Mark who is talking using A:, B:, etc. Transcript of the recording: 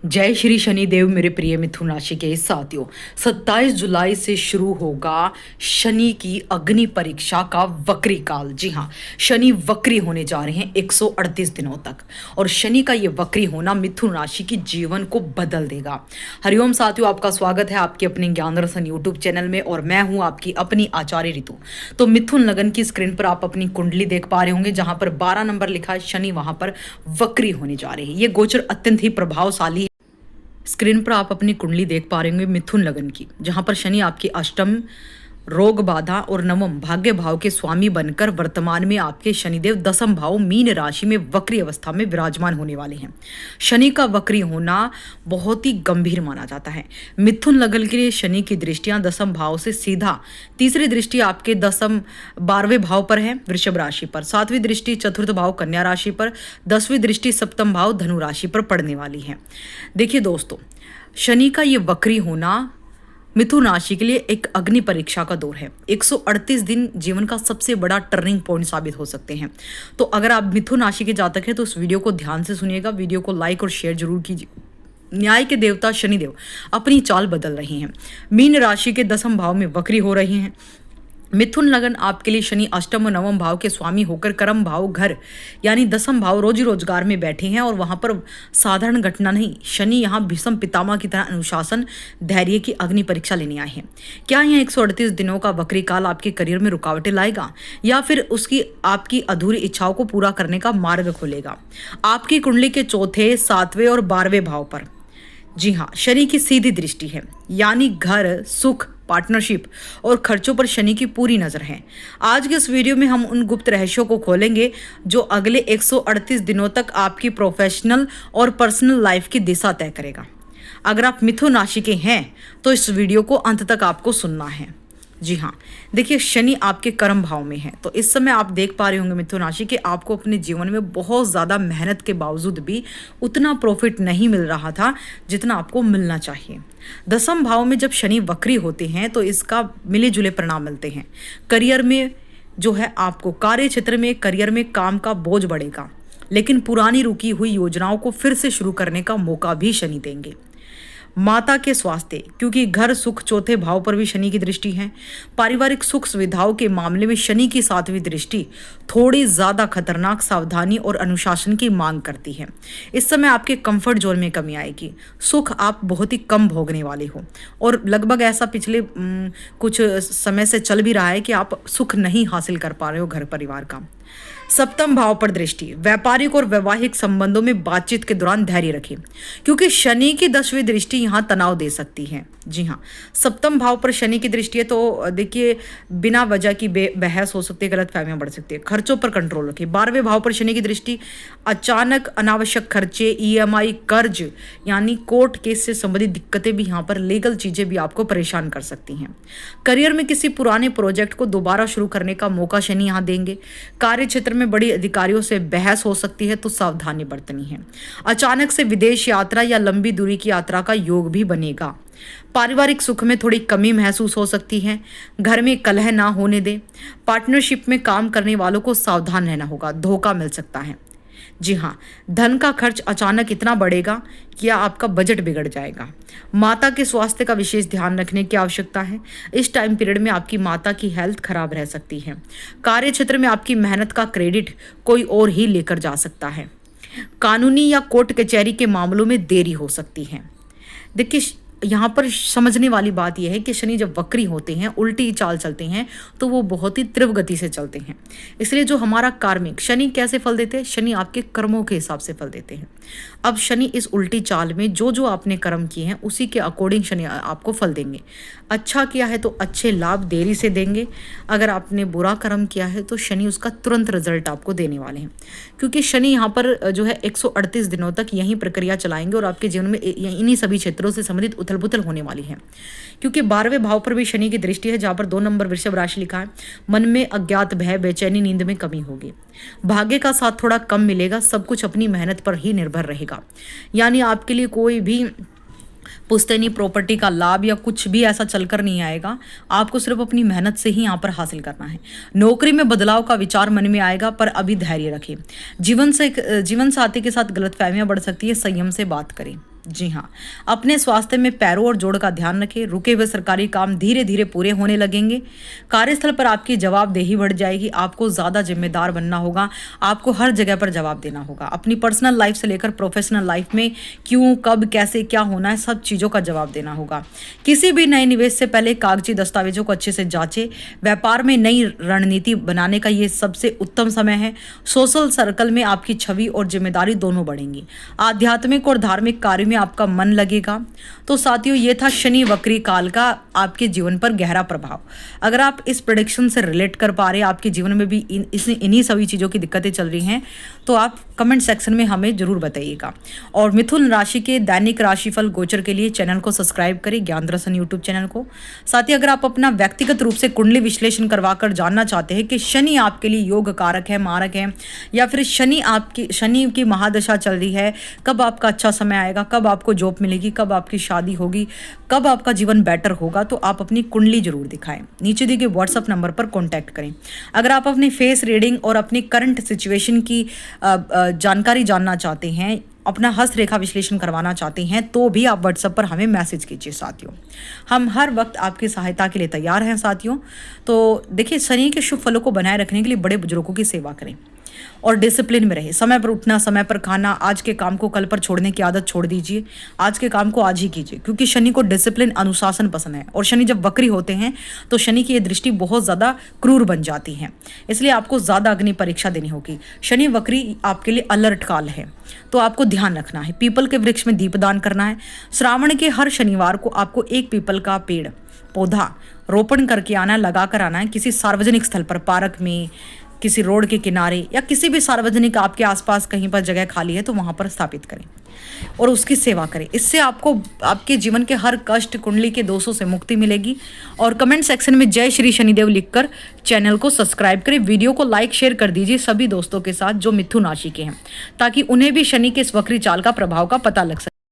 A: जय श्री शनिदेव मेरे प्रिय मिथुन राशि के साथियों। 27 जुलाई से शुरू होगा शनि की अग्नि परीक्षा का वक्री काल। जी हाँ, शनि वक्री होने जा रहे हैं 138 दिनों तक। और शनि का ये वक्री होना मिथुन राशि की जीवन को बदल देगा। हरिओम साथियों, आपका स्वागत है आपके अपने ज्ञान दर्शन यूट्यूब चैनल में और मैं हूँ आपकी अपनी आचार्य ऋतु। तो मिथुन लगन की स्क्रीन पर आप अपनी कुंडली देख पा रहे होंगे, जहां पर 12 नंबर लिखा है, शनि वहां पर वक्री होने जा रहे हैं। ये गोचर अत्यंत ही प्रभावशाली। स्क्रीन पर आप अपनी कुंडली देख पा रहे होंगे मिथुन लगन की, जहां पर शनि आपकी अष्टम, रोग बाधा और नवम भाग्य भाव के स्वामी बनकर वर्तमान में आपके शनिदेव दसम भाव मीन राशि में वक्री अवस्था में विराजमान होने वाले हैं। शनि का वक्री होना बहुत ही गंभीर माना जाता है। मिथुन लगन के लिए शनि की दृष्टियां दसम भाव से सीधा, तीसरी दृष्टि आपके दसम 12वें भाव पर है वृषभ राशि पर, सातवीं दृष्टि चतुर्थ भाव कन्या राशि पर, 10वीं दृष्टि सप्तम भाव धनु राशि पर पड़ने वाली है। देखिए दोस्तों, शनि का ये वक्री होना मिथुन राशि के लिए एक अग्नि परीक्षा का दौर है। 138 दिन जीवन का सबसे बड़ा टर्निंग पॉइंट साबित हो सकते हैं। तो अगर आप मिथुन राशि के जातक हैं तो इस वीडियो को ध्यान से सुनिएगा, वीडियो को लाइक और शेयर जरूर कीजिए। न्याय के देवता शनिदेव अपनी चाल बदल रहे हैं, मीन राशि के दसम भाव में वक्री हो रहे हैं। मिथुन लगन आपके लिए शनि अष्टम और नवम भाव के स्वामी होकर कर्म भाव घर यानी दसम भाव रोजी रोजगार में बैठे हैं। और वहां पर साधारण घटना नहीं, शनि यहाँ भीष्म पितामह की तरह अनुशासन धैर्य की अग्नि परीक्षा लेने आए हैं। क्या यह 138 दिनों का वक्री काल आपके करियर में रुकावटें लाएगा या फिर उसकी आपकी अधूरी इच्छाओं को पूरा करने का मार्ग खोलेगा? आपकी कुंडली के चौथे, 7वें और 12वें भाव पर जी हाँ शनि की सीधी दृष्टि है, यानी घर, सुख, पार्टनरशिप और खर्चों पर शनि की पूरी नजर है। आज के इस वीडियो में हम उन गुप्त रहस्यों को खोलेंगे जो अगले 138 दिनों तक आपकी प्रोफेशनल और पर्सनल लाइफ की दिशा तय करेगा। अगर आप मिथुन राशि के हैं तो इस वीडियो को अंत तक आपको सुनना है। जी हाँ, देखिए शनि आपके कर्म भाव में है, तो इस समय आप देख पा रहे होंगे मिथुन राशि कि आपको अपने जीवन में बहुत ज़्यादा मेहनत के बावजूद भी उतना प्रॉफिट नहीं मिल रहा था जितना आपको मिलना चाहिए। दसम भाव में जब शनि वक्री होते हैं तो इसका मिले जुले परिणाम मिलते हैं। करियर में जो है, आपको कार्य क्षेत्र में करियर में काम का बोझ बढ़ेगा, लेकिन पुरानी रुकी हुई योजनाओं को फिर से शुरू करने का मौका भी शनि देंगे। माता के स्वास्थ्य, क्योंकि घर, सुख, चौथे भाव पर भी शनि की दृष्टि है। पारिवारिक सुख सुविधाओं के मामले में शनि की 7वीं दृष्टि थोड़ी ज़्यादा खतरनाक सावधानी और अनुशासन की मांग करती है। इस समय आपके कंफर्ट जोन में कमी आएगी, सुख आप बहुत ही कम भोगने वाले हो और लगभग ऐसा पिछले कुछ समय से चल भी रहा है कि आप सुख नहीं हासिल कर पा रहे हो घर परिवार का। सप्तम भाव पर दृष्टि, व्यापारिक और वैवाहिक संबंधों में बातचीत के दौरान धैर्य रखें, क्योंकि शनि की 10वीं दृष्टि यहाँ तनाव दे सकती है। जी हाँ, सप्तम भाव पर शनि की दृष्टि है तो देखिए बिना वजह की बहस हो सकती है, गलतफहमियां बढ़ सकती है। खर्चों पर कंट्रोल रखें। 12वें भाव पर शनि की दृष्टि अचानक अनावश्यक खर्चे, EMI, कर्ज यानी कोर्ट केस से संबंधित दिक्कतें भी यहाँ पर, लीगल चीजें भी आपको परेशान कर सकती हैं। करियर में किसी पुराने प्रोजेक्ट को दोबारा शुरू करने का मौका शनि यहाँ देंगे। कार्य क्षेत्र में बड़ी अधिकारियों से बहस हो सकती है तो सावधानी बरतनी है। अचानक से विदेश यात्रा या लंबी दूरी की यात्रा का योग भी बनेगा। पारिवारिक सुख में थोड़ी कमी महसूस हो सकती है। घर में कलह ना होने दें। पार्टनरशिप में काम करने वालों को सावधान रहना होगा, धोखा मिल सकता है। जी हाँ, धन का खर्च अचानक इतना बढ़ेगा कि आपका बजट बिगड़ जाएगा। माता के स्वास्थ्य का विशेष ध्यान रखने की आवश्यकता है। इस टाइम पीरियड में आपकी माता की हेल्थ खराब रह सकती है। कार्य क्षेत्र में आपकी मेहनत का क्रेडिट कोई और ही लेकर जा सकता है। कानूनी या कोर्ट कचहरी के मामलों में देरी हो सकती है। देखिए यहाँ पर समझने वाली बात यह है कि शनि जब वक्री होते हैं, उल्टी चाल चलते हैं, तो वो बहुत ही तीव्र गति से चलते हैं। इसलिए जो हमारा कार्मिक, शनि कैसे फल देते हैं? शनि आपके कर्मों के हिसाब से फल देते हैं। अब शनि इस उल्टी चाल में जो जो आपने कर्म किए हैं उसी के अकॉर्डिंग शनि आपको फल देंगे। अच्छा किया है तो अच्छे लाभ देरी से देंगे। अगर आपने बुरा कर्म किया है तो शनि उसका तुरंत रिजल्ट आपको देने वाले हैं, क्योंकि शनि यहाँ पर जो है 138 दिनों तक यही प्रक्रिया चलाएंगे और आपके जीवन में इन्हीं सभी क्षेत्रों से संबंधित उथल पुथल होने वाली है। क्योंकि 12वें भाव पर भी शनि की दृष्टि है, जहाँ पर 2 नंबर वृषभ राशि लिखा है। मन में अज्ञात भय, बेचैनी, नींद में कमी होगी। भाग्य का साथ थोड़ा कम मिलेगा। सब कुछ अपनी मेहनत पर ही निर्भर रहेगा, यानी आपके लिए कोई भी पुश्तैनी प्रॉपर्टी का लाभ या कुछ भी ऐसा चलकर नहीं आएगा। आपको सिर्फ अपनी मेहनत से ही यहाँ पर हासिल करना है। नौकरी में बदलाव का विचार मन में आएगा, पर अभी धैर्य रखें। जीवन साथी के साथ गलतफहमियां बढ़ सकती है, संयम से बात करें। जी हाँ, अपने स्वास्थ्य में पैरों और जोड़ का ध्यान रखें। रुके हुए सरकारी काम धीरे धीरे पूरे होने लगेंगे। कार्यस्थल पर आपकी जवाबदेही बढ़ जाएगी। आपको ज़्यादा जिम्मेदार बनना होगा। आपको हर जगह पर जवाब देना होगा। अपनी पर्सनल लाइफ से लेकर प्रोफेशनल लाइफ में क्यों, कब, कैसे, क्या होना है, सब चीज़ों का जवाब देना होगा। किसी भी नए निवेश से पहले कागजी दस्तावेजों को अच्छे से जांचें। व्यापार में नई रणनीति बनाने का ये सबसे उत्तम समय है। सोशल सर्कल में आपकी छवि और जिम्मेदारी दोनों बढ़ेंगी। आध्यात्मिक और धार्मिक कार्य में आपका मन लगेगा। तो साथियों, ये था शनि वक्री काल का आपके जीवन पर गहरा प्रभाव। अगर आप इस प्रेडिक्शन से रिलेट कर पा रहे हैं, आपके जीवन में भी इन्हीं सभी चीज़ों की दिक्कतें चल रही हैं, तो आप कमेंट सेक्शन में हमें जरूर बताइएगा। और मिथुन राशि के दैनिक राशिफल गोचर के लिए चैनल को सब्सक्राइब करें, ज्ञान दर्शन यूट्यूब चैनल को। साथ ही अगर आप अपना व्यक्तिगत रूप से कुंडली विश्लेषण करवाकर जानना चाहते हैं कि शनि आपके लिए योग कारक है, मारक है, या फिर शनि की महादशा चल रही है, कब आपका अच्छा समय आएगा, कब आपको जॉब मिलेगी, कब आपकी शादी होगी, कब आपका जीवन बेटर होगा, तो आप अपनी कुंडली जरूर दिखाएं। नीचे दिए गए व्हाट्सएप नंबर पर कॉन्टैक्ट करें। अगर आप अपनी फेस रीडिंग और अपनी करंट सिचुएशन की जानकारी जानना चाहते हैं, अपना हस्तरेखा विश्लेषण करवाना चाहते हैं, तो भी आप व्हाट्सएप पर हमें मैसेज कीजिए साथियों। हम हर वक्त आपकी सहायता के लिए तैयार हैं साथियों। तो देखिए, शनि के शुभ फलों को बनाए रखने के लिए बड़े बुजुर्गों की सेवा करें और डिसिप्लिन में रहे। समय पर उठना, समय पर खाना, आज के काम को कल पर छोड़ने की आदत छोड़ दीजिए। आज के काम को आज ही कीजिए, क्योंकि शनि को डिसिप्लिन, अनुशासन पसंद है। और शनि जब वक्री होते हैं तो शनि की ये दृष्टि बहुत ज़्यादा क्रूर बन जाती है, इसलिए आपको ज़्यादा अग्नि परीक्षा देनी होगी। शनि वक्री आपके लिए अलर्ट काल है, तो आपको ध्यान रखना है। पीपल के वृक्ष में दीपदान करना है। श्रावण के हर शनिवार को आपको एक पीपल का पेड़ पौधा रोपण करके आना है, लगा कर आना है। किसी सार्वजनिक स्थल पर, पार्क में, किसी रोड के किनारे, या किसी भी सार्वजनिक आपके आसपास कहीं पर जगह खाली है तो वहां पर स्थापित करें और उसकी सेवा करें। इससे आपको आपके जीवन के हर कष्ट, कुंडली के दोषों से मुक्ति मिलेगी। और कमेंट सेक्शन में जय श्री शनिदेव लिखकर चैनल को सब्सक्राइब करें। वीडियो को लाइक शेयर कर दीजिए सभी दोस्तों के साथ जो मिथुन राशि के हैं, ताकि उन्हें भी शनि के इस वक्री चाल का प्रभाव का पता लग सके।